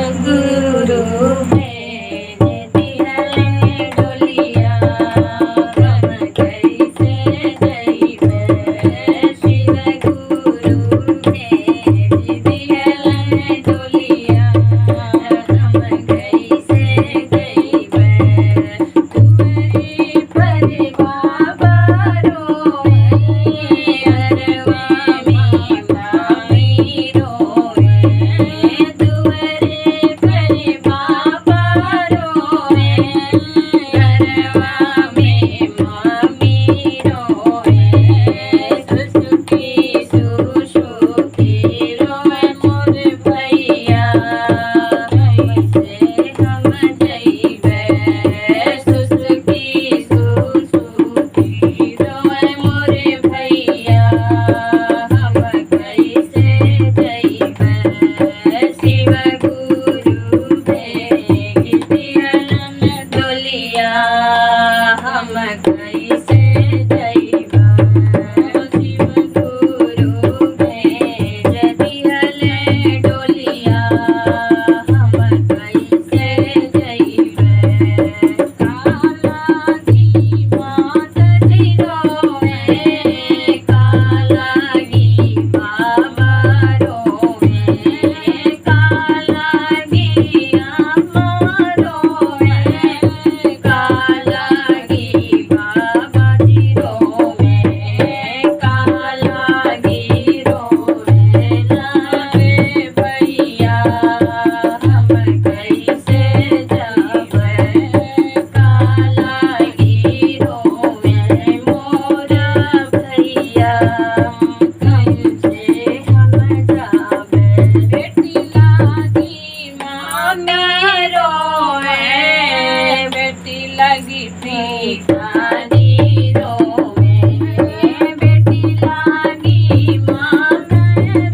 गुरु भेज दिहले डोलिया हम कैसे जइबे। शिव गुरु भेज दिहले डोलिया हम कैसे जइबे। तुमरी पर बाबा रोए अरवा में मामी रोए। तुमरे पर बाबा रोए अरवा में मामी रोए। सुसुकी सुसुकी रोए मोर भैया कैसे हम जइबे। सुसुकी सुसुकी रोए मोर भैया हम कैसे जइबे। शिव गुरु भेज दिहलन डोलिया हम कैसे जइबे। शिव गुरु भेज दिहले डोलिया हम कैसे जइबे। काला की मात जी रोए काला की बाबा रोए। काला की अम्मा रोए काला की बाबा जी रोए। काला की रोए लागे भैया हम कैसे जाबे। काला की रोए मोरा भैया कैसे हम जाबे। बेटी लागी मामी रोए बेटी लगी भिखारी रोए। बेटी लागी मामी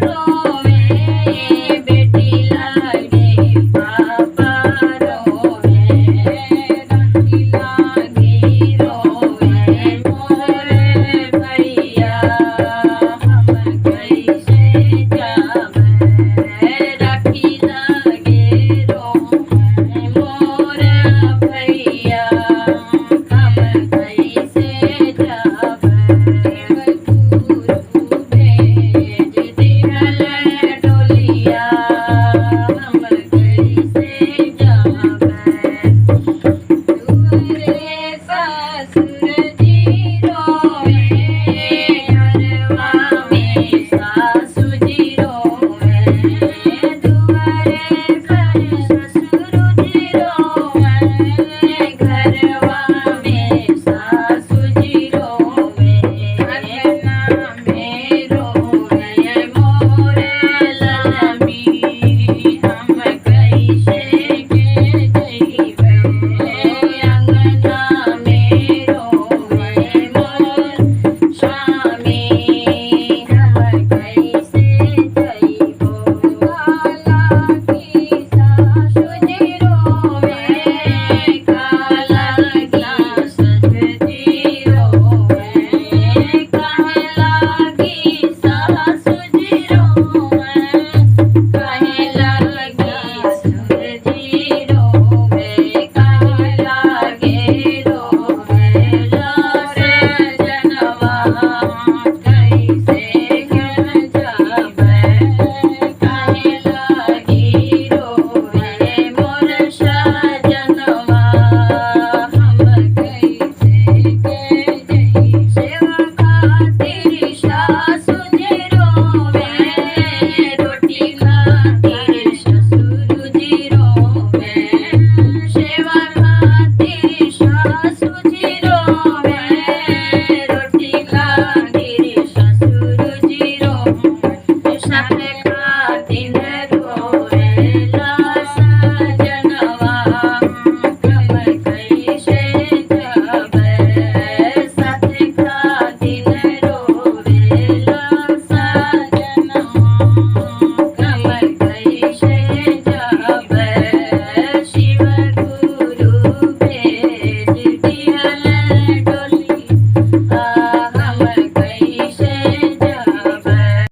रोए बेटी लगे पापा रोए। राखी लागी रोए मोरे भैया हम कैसे जाबे। राखी लागे रोए मोरे भैया हम कैसे जाबे। गुरु भेज दिहले डोलिया हम कैसे जाबे। तुमरे ससुर जी रोए अरवा में सासु जी रोए।